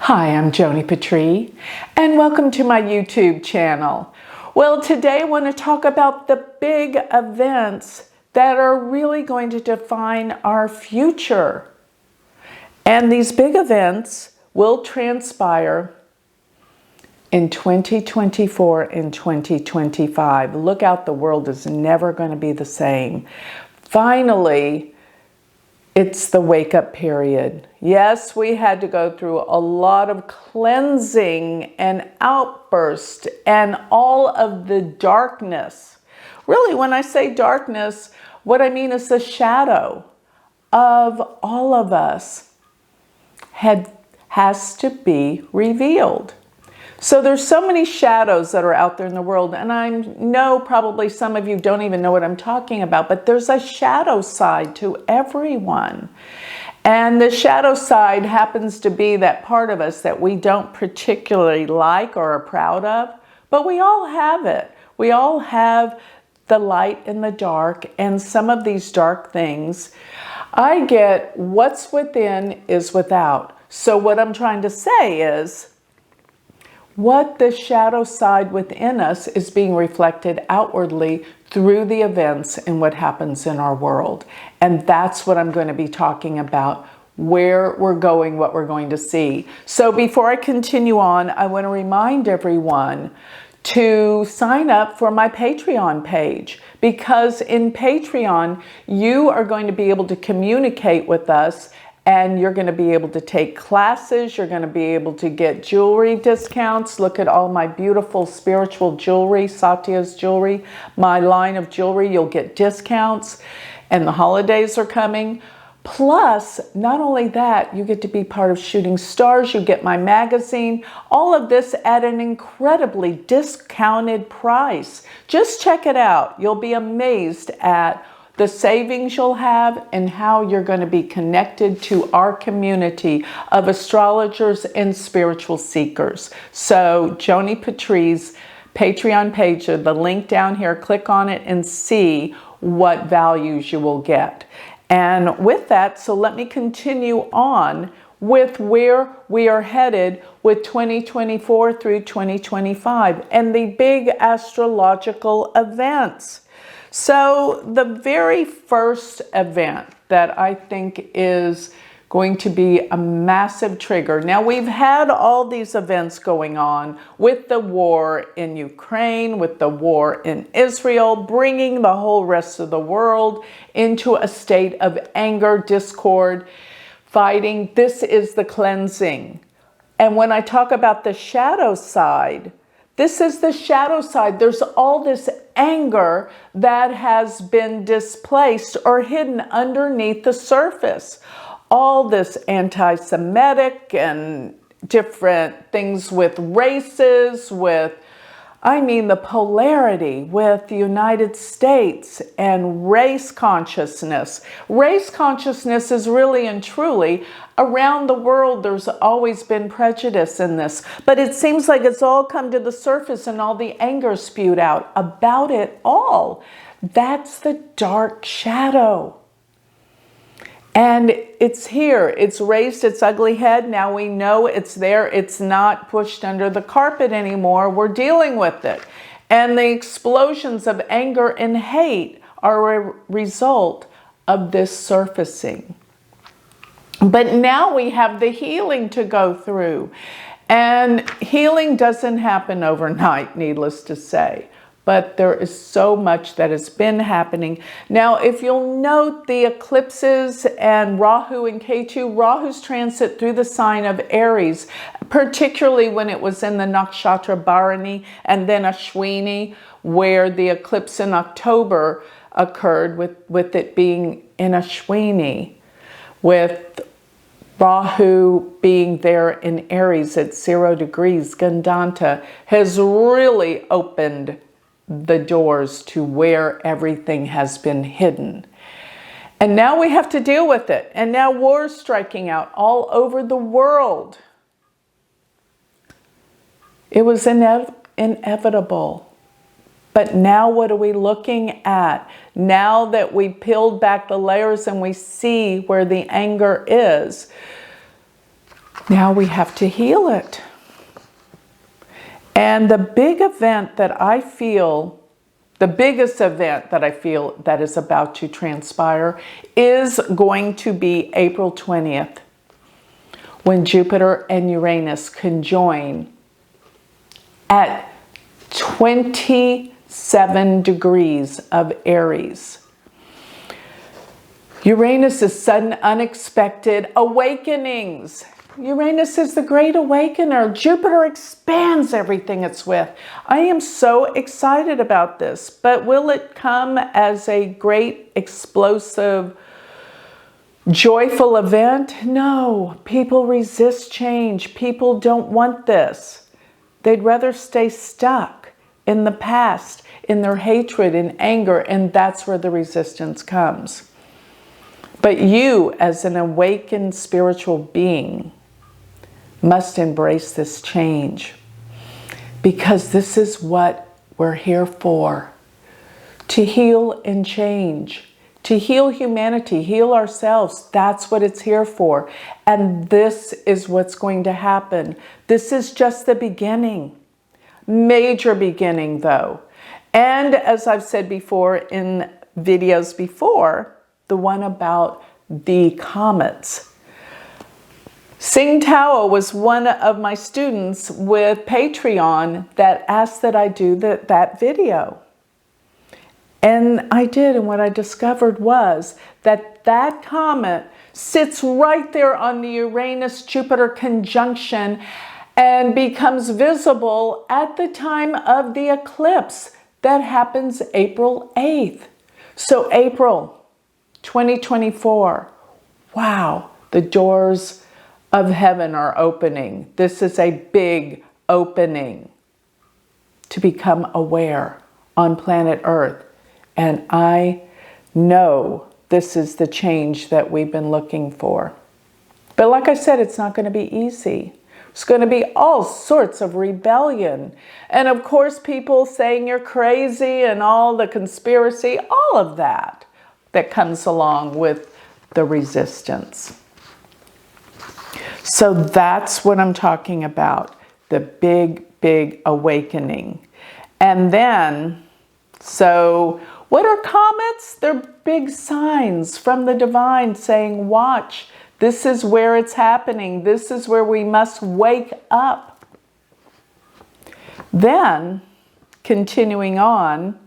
Hi, I'm Joni Patry, and welcome to my YouTube channel. Well, today I want to talk about the big events that are really going to define our future. And these big events will transpire in 2024 and 2025. Look out, the world is never going to be the same. Finally, it's the wake-up period. Yes, we had to go through a lot of cleansing and outburst and all of the darkness. Really, when I say darkness, what I mean is the shadow of all of us has to be revealed. So there's so many shadows that are out there in the world, and I know probably some of you don't even know what I'm talking about, but there's a shadow side to everyone. And the shadow side happens to be that part of us that we don't particularly like or are proud of, but we all have it. We all have the light and the dark, and some of these dark things, I get what's within is without. So what I'm trying to say is, what the shadow side within us is being reflected outwardly through the events and what happens in our world. And that's what I'm going to be talking about, where we're going, what we're going to see. So before I continue on, I want to remind everyone to sign up for my Patreon page, because in Patreon, you are going to be able to communicate with us, and you're going to be able to take classes. You're going to be able to get jewelry discounts. Look at all my beautiful spiritual jewelry, Satya's jewelry, my line of jewelry. You'll get discounts, and the holidays are coming. Plus, not only that, you get to be part of Shooting Stars. You get my magazine. All of this at an incredibly discounted price. Just check it out. You'll be amazed at the savings you'll have and how you're going to be connected to our community of astrologers and spiritual seekers. So Joni Patry's Patreon page, the link down here, click on it and see what values you will get. And with that, so let me continue on with where we are headed with 2024 through 2025 and the big astrological events. So the very first event that I think is going to be a massive trigger. Now, we've had all these events going on with the war in Ukraine, with the war in Israel, bringing the whole rest of the world into a state of anger, discord, fighting. This is the cleansing. And when I talk about the shadow side, this is the shadow side. There's all this anger that has been displaced or hidden underneath the surface. All this anti-Semitic and different things with races, with, the polarity with the United States and race consciousness. Race consciousness is really and truly around the world. There's always been prejudice in this, but it seems like it's all come to the surface and all the anger spewed out about it all. That's the dark shadow. And it's here. It's raised its ugly head. Now we know it's there. It's not pushed under the carpet anymore. We're dealing with it. And the explosions of anger and hate are a result of this surfacing. But now we have the healing to go through. And healing doesn't happen overnight, needless to say. But there is so much that has been happening. Now, if you'll note the eclipses and Rahu and Ketu, Rahu's transit through the sign of Aries, particularly when it was in the nakshatra Bharani and then Ashwini, where the eclipse in October occurred with it being in Ashwini, with Rahu being there in Aries at 0 degrees, Gandanta, has really opened the doors to where everything has been hidden. And now we have to deal with it. And now war's striking out all over the world. It was inevitable. But now what are we looking at? Now that we peeled back the layers and we see where the anger is, Now we have to heal it. And the big event that I feel, the biggest event that I feel that is about to transpire is going to be April 20th, when Jupiter and Uranus conjoin at 27 degrees of Aries. Uranus is sudden, unexpected awakenings. Uranus is the great awakener. Jupiter expands everything it's with. I am so excited about this, but will it come as a great, explosive, joyful event? No. People resist change. People don't want this. They'd rather stay stuck in the past, in their hatred and anger, and that's where the resistance comes. But you, as an awakened spiritual being, must embrace this change, because this is what we're here for. To heal and change. To heal humanity, heal ourselves. That's what it's here for. And this is what's going to happen. This is just the beginning. Major beginning, though. And as I've said before in videos before, the one about the comets. Sing Tao was one of my students with Patreon that asked that I do that video. And I did, and what I discovered was that that comet sits right there on the Uranus-Jupiter conjunction and becomes visible at the time of the eclipse that happens April 8th. So April 2024, wow, the doors of heaven are opening. This is a big opening to become aware on planet Earth. And I know this is the change that we've been looking for. But like I said, it's not going to be easy. It's going to be all sorts of rebellion. And of course, people saying you're crazy and all the conspiracy, all of that comes along with the resistance. So that's what I'm talking about, the big, big awakening. And then, so what are comets? They're big signs from the divine saying, watch, this is where it's happening. This is where we must wake up. Then, continuing on,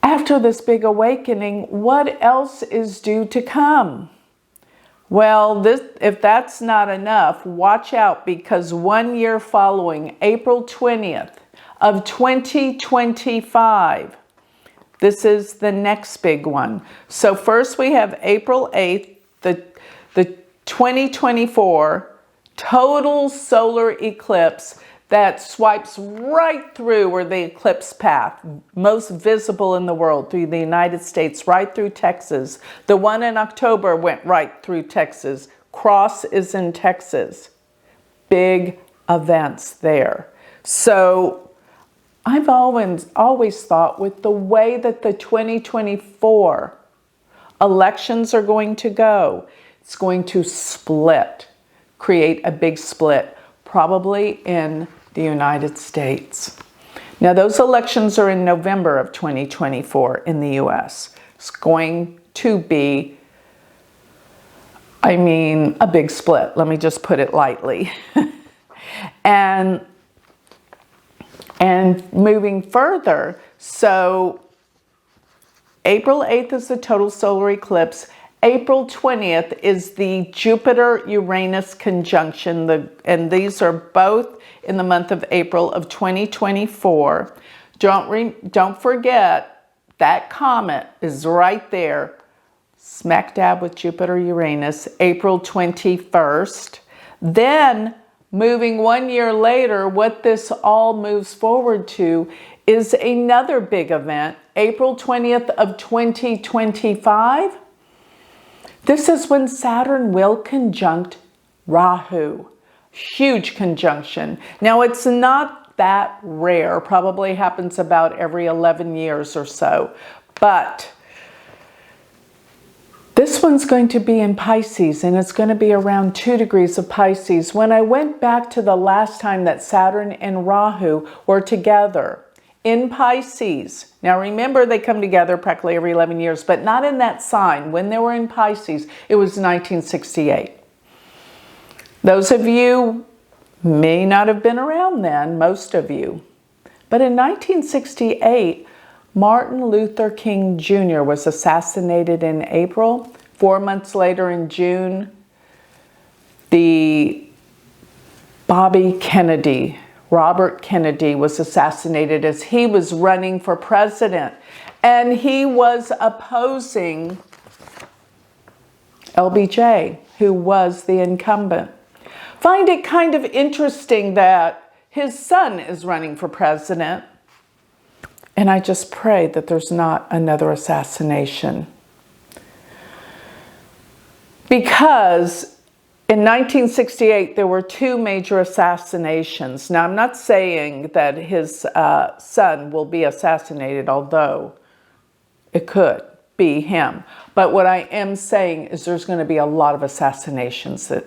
after this big awakening, what else is due to come? Well, if that's not enough, watch out, because 1 year following, April 20th of 2025, this is the next big one. So first we have April 8th, the 2024 total solar eclipse that swipes right through where the eclipse path, most visible in the world, through the United States, right through Texas. The one in October went right through Texas. Cross is in Texas. Big events there. So I've always thought, with the way that the 2024 elections are going to go, it's going to split, create a big split, probably in the United States. Now, those elections are in November of 2024 in the US. It's going to be, a big split. Let me just put it lightly. And moving further, so April 8th is the total solar eclipse. April 20th is the Jupiter-Uranus conjunction, and these are both in the month of April of 2024. Don't forget, that comet is right there, smack dab with Jupiter-Uranus, April 21st. Then, moving 1 year later, what this all moves forward to is another big event, April 20th of 2025. This is when Saturn will conjunct Rahu. Huge conjunction. Now, it's not that rare. Probably happens about every 11 years or so. But This one's going to be in Pisces, and it's going to be around 2 degrees of Pisces. When I went back to the last time that Saturn and Rahu were together in Pisces, now remember they come together practically every 11 years, but not in that sign. When they were in Pisces, it was 1968. Those of you may not have been around then, most of you. But in 1968, Martin Luther King Jr. was assassinated in April. 4 months later in June, Robert Kennedy was assassinated as he was running for president. And he was opposing LBJ, who was the incumbent. Find it kind of interesting that his son is running for president. And I just pray that there's not another assassination. Because in 1968, there were 2 major assassinations. Now, I'm not saying that his son will be assassinated, although it could be him. But what I am saying is there's going to be a lot of assassinations that,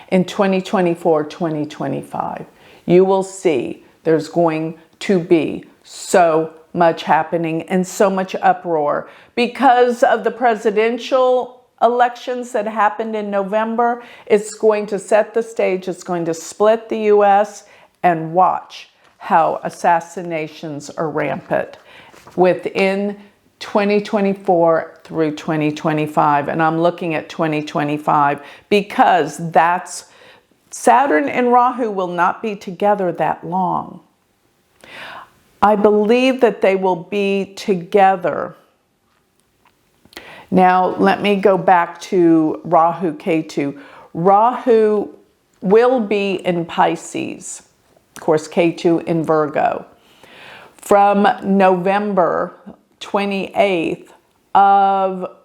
in 2024, 2025. You will see there's going to be so much happening and so much uproar because of the presidential elections that happened in November. It's going to set the stage. It's going to split the U.S. and watch how assassinations are rampant within 2024 through 2025. And I'm looking at 2025 because that's Saturn and Rahu will not be together that long. I believe that they will be together. Now, let me go back to Rahu Ketu. Rahu will be in Pisces. Of course, Ketu in Virgo. From November 28th of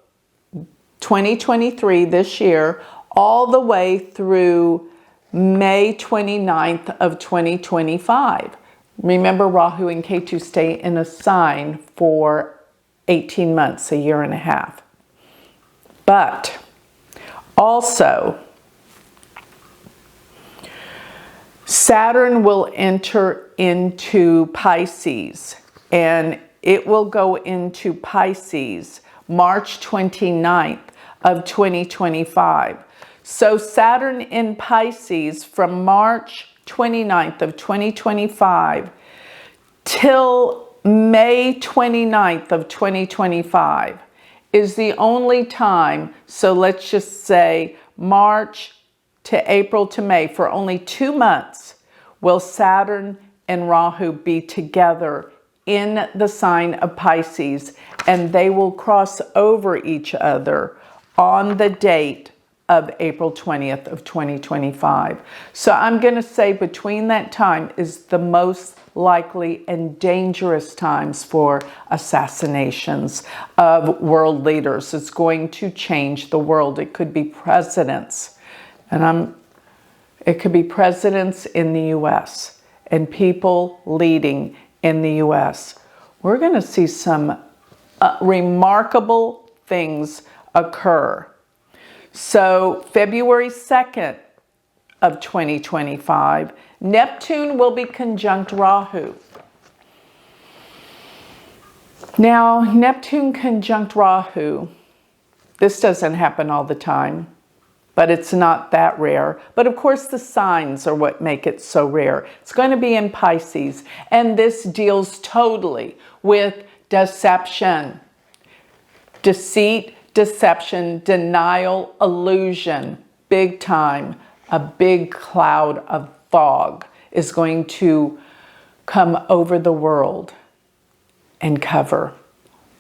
2023, this year, all the way through May 29th of 2025. Remember, Rahu and Ketu stay in a sign for 18 months, a year and a half. But also, Saturn will enter into Pisces, and it will go into Pisces March 29th of 2025. So Saturn in Pisces from March 29th of 2025 till May 29th of 2025 is the only time. So let's just say March to April to May, for only 2 months will Saturn and Rahu be together in the sign of Pisces, and they will cross over each other on the date of April 20th of 2025. So I'm going to say between that time is the most likely and dangerous times for assassinations of world leaders. It's going to change the world. It could be presidents, and it could be presidents in the U.S. and people leading in the U.S. We're going to see some remarkable things occur. So February 2nd of 2025, Neptune will be conjunct Rahu. Now, Neptune conjunct Rahu, this doesn't happen all the time, but it's not that rare. But of course, the signs are what make it so rare. It's going to be in Pisces, and this deals totally with deception, deceit, deception, denial, illusion, big time. A big cloud of fog is going to come over the world and cover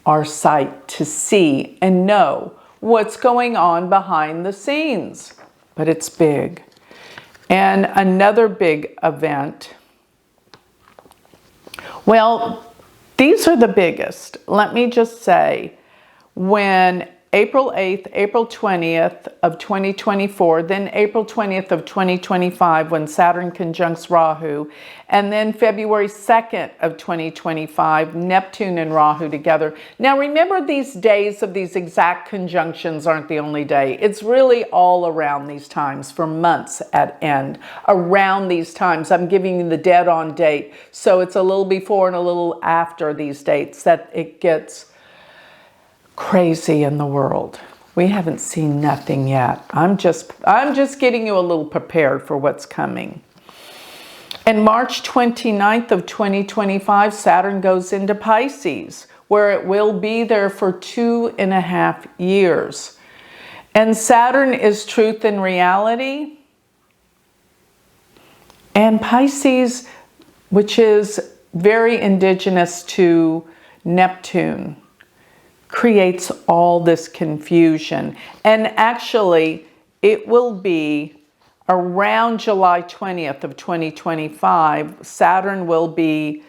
our sight to see and know what's going on behind the scenes. But it's big. And another big event, well, these are the biggest. Let me just say, when April 8th, April 20th of 2024, then April 20th of 2025 when Saturn conjuncts Rahu, and then February 2nd of 2025, Neptune and Rahu together. Now remember, these days of these exact conjunctions aren't the only day. It's really all around these times for months at end. Around these times, I'm giving you the dead on date. So it's a little before and a little after these dates that it gets crazy in the world. We haven't seen nothing yet. I'm just getting you a little prepared for what's coming. And March 29th of 2025, Saturn goes into Pisces, where it will be there for 2.5 years. And Saturn is truth and reality. And Pisces, which is very indigenous to Neptune, creates all this confusion. And actually, it will be around July 20th of 2025, Saturn will be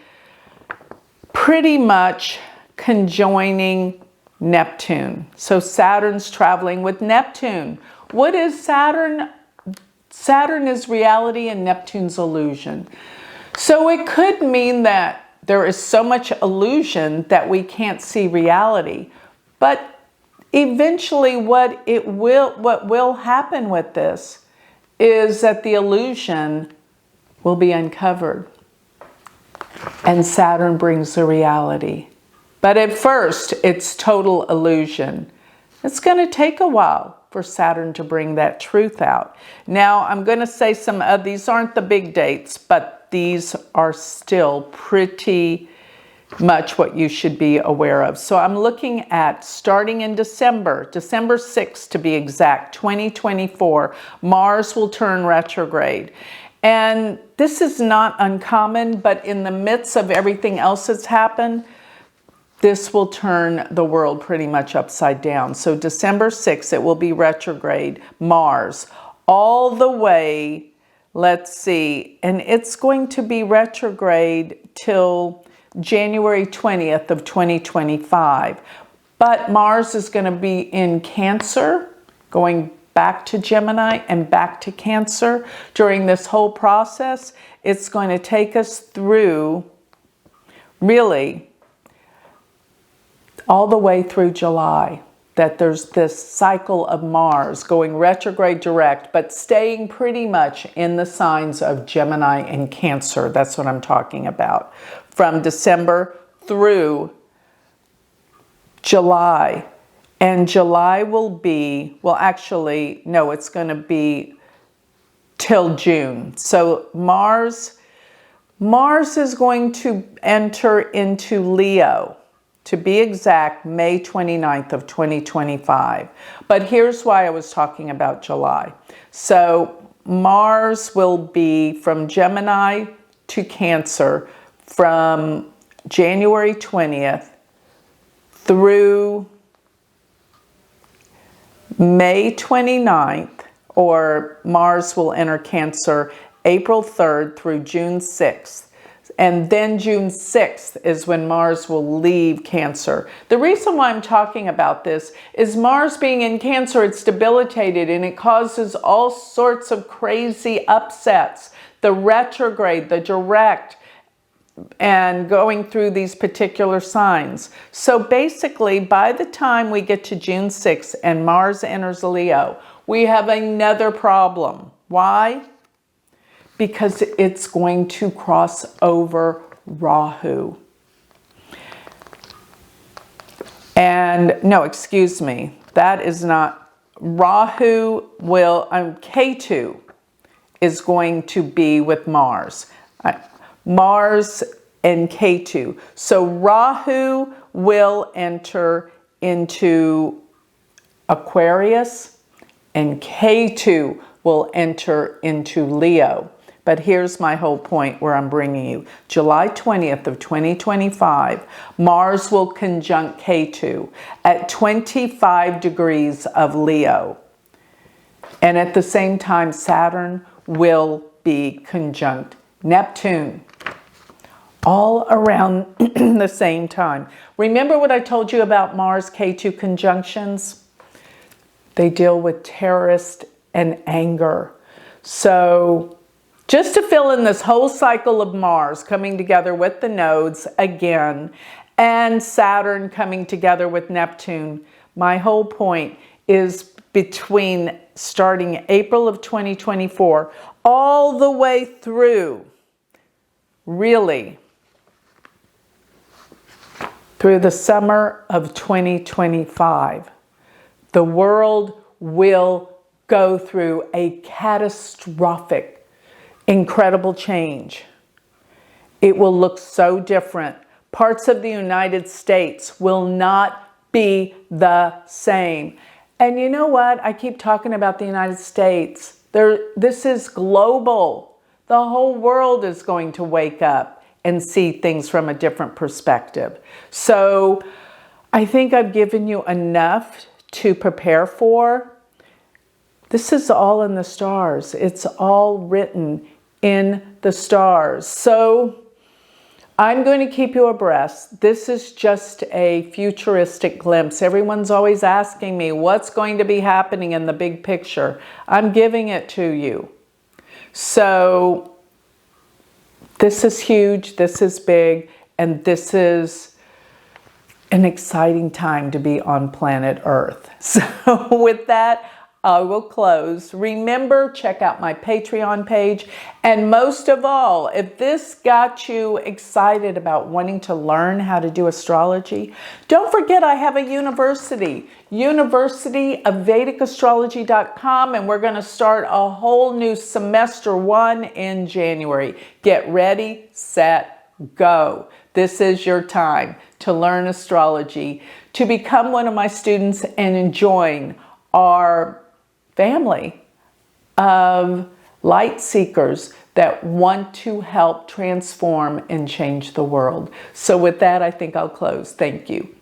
pretty much conjoining Neptune. So Saturn's traveling with Neptune. What is Saturn? Saturn is reality and Neptune's illusion. So it could mean that there is so much illusion that we can't see reality. But eventually what will happen with this is that the illusion will be uncovered. And Saturn brings the reality. But at first, it's total illusion. It's going to take a while for Saturn to bring that truth out. Now, I'm going to say some of these aren't the big dates, but these are still pretty much what you should be aware of. So I'm looking at starting in December 6th to be exact, 2024, Mars will turn retrograde. And this is not uncommon, but in the midst of everything else that's happened, this will turn the world pretty much upside down. So December 6th, it will be retrograde, Mars, all the way, let's see, and it's going to be retrograde till January 20th of 2025. But Mars is going to be in Cancer, going back to Gemini and back to Cancer during this whole process. It's going to take us through, really, all the way through July, that there's this cycle of Mars going retrograde direct, but staying pretty much in the signs of Gemini and Cancer. That's what I'm talking about. From December through July. And July will be, well, actually, no, it's going to be till June. So Mars is going to enter into Leo. To be exact, May 29th of 2025. But here's why I was talking about July. So Mars will be from Gemini to Cancer from January 20th through May 29th, or Mars will enter Cancer April 3rd through June 6th. And then June 6th is when Mars will leave Cancer. The reason why I'm talking about this is Mars being in Cancer, it's debilitated and it causes all sorts of crazy upsets. The retrograde, the direct, and going through these particular signs. So basically, by the time we get to June 6th and Mars enters Leo, we have another problem. Why? Because it's going to cross over Rahu. And no, excuse me, that is not, Rahu will, Ketu is going to be with Mars. Mars and Ketu. So Rahu will enter into Aquarius and Ketu will enter into Leo. But here's my whole point where I'm bringing you. July 20th of 2025, Mars will conjunct Ketu at 25 degrees of Leo. And at the same time, Saturn will be conjunct Neptune. All around the same time. Remember what I told you about Mars Ketu conjunctions? They deal with terrorist and anger. So just to fill in this whole cycle of Mars coming together with the nodes again, and Saturn coming together with Neptune, my whole point is between starting April of 2024 all the way through, really, through the summer of 2025, the world will go through a catastrophic, incredible change. It will look so different. Parts of the United States will not be the same. And you know what? I keep talking about the United States. This is global. The whole world is going to wake up and see things from a different perspective. So I think I've given you enough to prepare for. This is all in the stars. It's all written in the stars. So I'm going to keep you abreast. This is just a futuristic glimpse. Everyone's always asking me what's going to be happening in the big picture. I'm giving it to you. So this is huge, this is big, and this is an exciting time to be on planet Earth. So with that, I will close. Remember, check out my Patreon page. And most of all, if this got you excited about wanting to learn how to do astrology, don't forget I have a university of Vedicastrology.com, and we're going to start a whole new semester 1 in January. Get ready, set, go. This is your time to learn astrology, to become one of my students and join our family of light seekers that want to help transform and change the world. So with that, I think I'll close. Thank you.